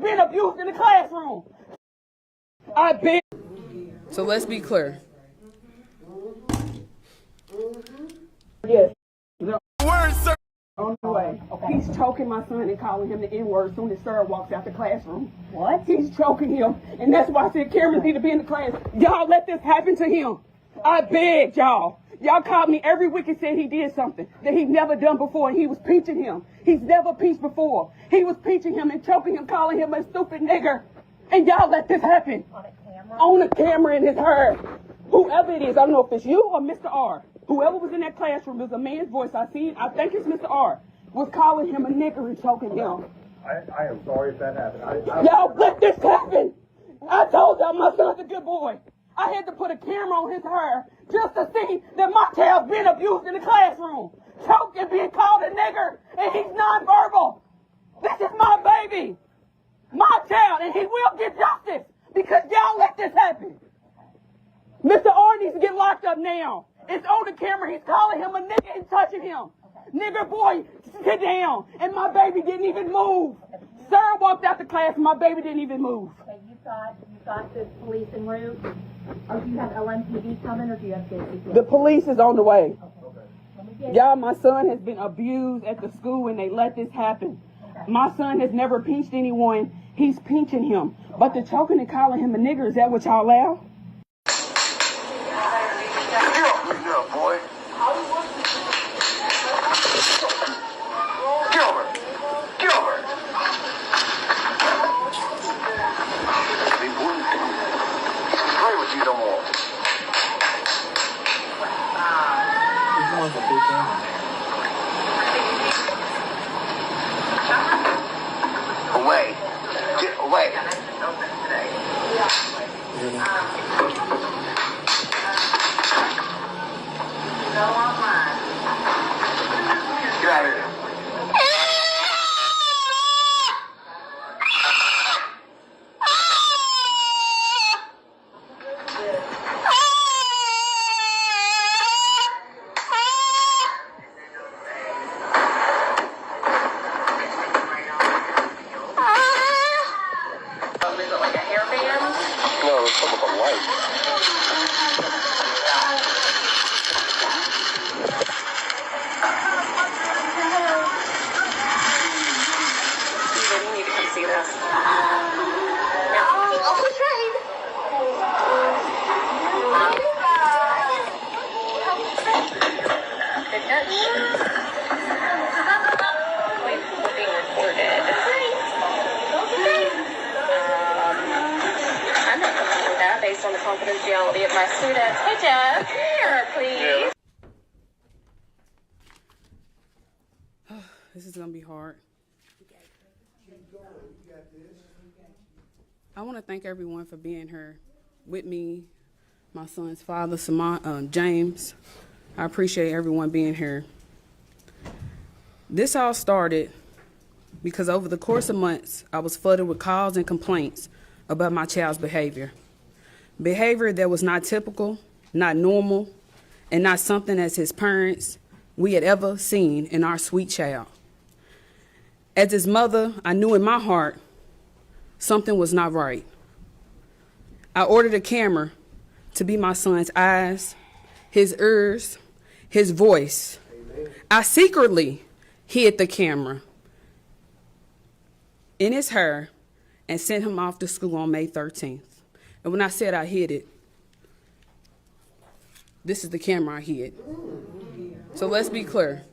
been abused in the classroom. I've been. So let's be clear. Yes. Word, sir. On the way. Okay. He's choking my son and calling him the N-word as soon as sir walks out the classroom. What? He's choking him. And that's why I said Cameron need to be in the class. Y'all let this happen to him. I begged y'all. Y'all called me every week and said he did something that he'd never done before, and he was peaching him. He's never peached before. He was peaching him and choking him, calling him a stupid nigger. And y'all let this happen. On a camera? On a camera in his hair. Whoever it is, I don't know if it's you or Mr. R. Whoever was in that classroom, there's a man's voice. I think it's Mr. R. Was calling him a nigger and choking him. I am sorry if that happened. Y'all let this happen. I told y'all my son's a good boy. I had to put a camera on his hair just to see that my child's been abused in the classroom. Choked and being called a nigger, and he's nonverbal. This is my baby. My child, and he will get justice because y'all let this happen. Mr. R needs to get locked up now. It's on the camera. He's calling him a nigger and touching him. Nigger boy, sit down. And my baby didn't even move. Sir walked out the class and my baby didn't even move. Okay, you got the police en route? Or do you have LMPD coming, or do you have JCP? The police is on the way. Okay. Y'all, my son has been abused at the school and they let this happen. Okay. My son has never pinched anyone. He's pinching him. Okay. But the choking and calling him a nigger, is that what y'all allow? Get off me now, boy. Gilbert. Gilbert. They wouldn't play with you no more. Away. Get away. Get out of here. Like a hairband? No, it's some of the light. You need to come see this. Now, Uncle Trade. Good touch. Wait, we're being recorded. I'm not comfortable with that based on the confidentiality of my students. Hey, Jeff, here, please. This is going to be hard. I want to thank everyone for being here with me, my son's father, James. I appreciate everyone being here. This all started because over the course of months, I was flooded with calls and complaints about my child's behavior. Behavior that was not typical, not normal, and not something as his parents we had ever seen in our sweet child. As his mother, I knew in my heart something was not right. I ordered a camera to be my son's eyes, his ears, his voice. Amen. I secretly hid the camera in his hair and sent him off to school on May 13th. And when I said I hid it, this is the camera I hid. So let's be clear.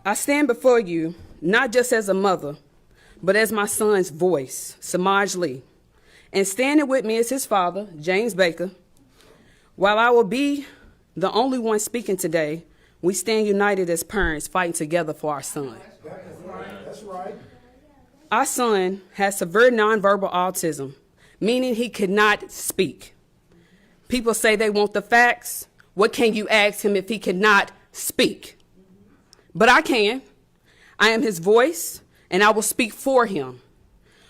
I stand before you not just as a mother, but as my son's voice, Samaj Lee. And standing with me is his father, James Baker. While I will be the only one speaking today, we stand united as parents, fighting together for our son. That's right. Our son has severe nonverbal autism, meaning he cannot speak. People say they want the facts. What can you ask him if he cannot speak? But I can. I am his voice, and I will speak for him.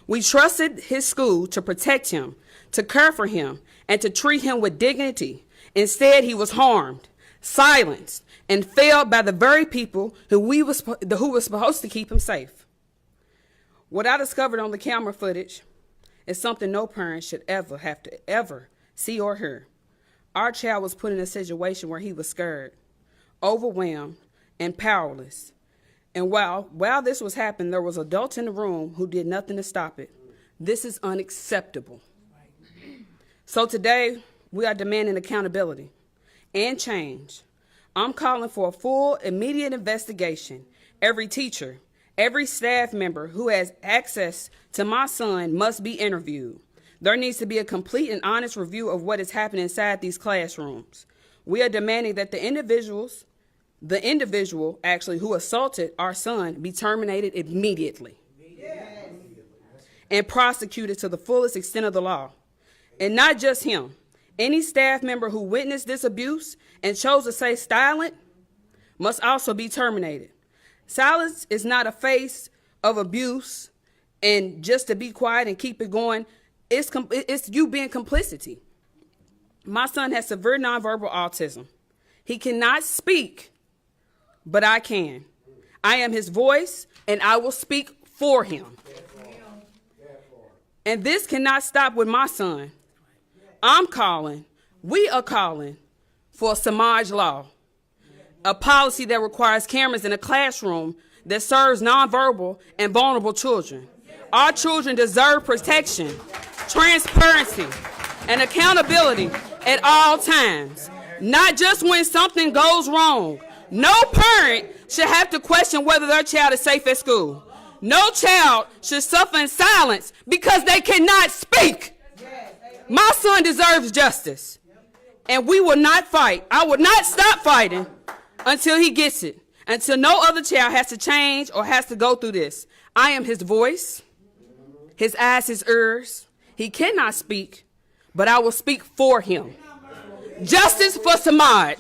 We trusted his school to protect him, to care for him, and to treat him with dignity. Instead, he was harmed, silenced, and failed by the very people who were supposed to keep him safe. What I discovered on the camera footage is something no parent should ever have to ever see or hear. Our child was put in a situation where he was scared, overwhelmed, and powerless. And while this was happening, there was adults in the room who did nothing to stop it. This is unacceptable. So today, we are demanding accountability and change. I'm calling for a full, immediate investigation. Every teacher, every staff member who has access to my son must be interviewed. There needs to be a complete and honest review of what is happening inside these classrooms. We are demanding that the individual who assaulted our son be terminated immediately and prosecuted to the fullest extent of the law. And not just him. Any staff member who witnessed this abuse and chose to stay silent must also be terminated. Silence is not a face of abuse and just to be quiet and keep it going. It's you being complicity. My son has severe nonverbal autism. He cannot speak, but I can. I am his voice, and I will speak for him. And this cannot stop with my son. We are calling for a Samaj law, a policy that requires cameras in a classroom that serves nonverbal and vulnerable children. Our children deserve protection, transparency, and accountability at all times, not just when something goes wrong. No parent should have to question whether their child is safe at school. No child should suffer in silence because they cannot speak. My son deserves justice, and we will not fight. I will not stop fighting until he gets it, until no other child has to change or has to go through this. I am his voice, his eyes, his ears. He cannot speak, but I will speak for him. Justice for Samaj.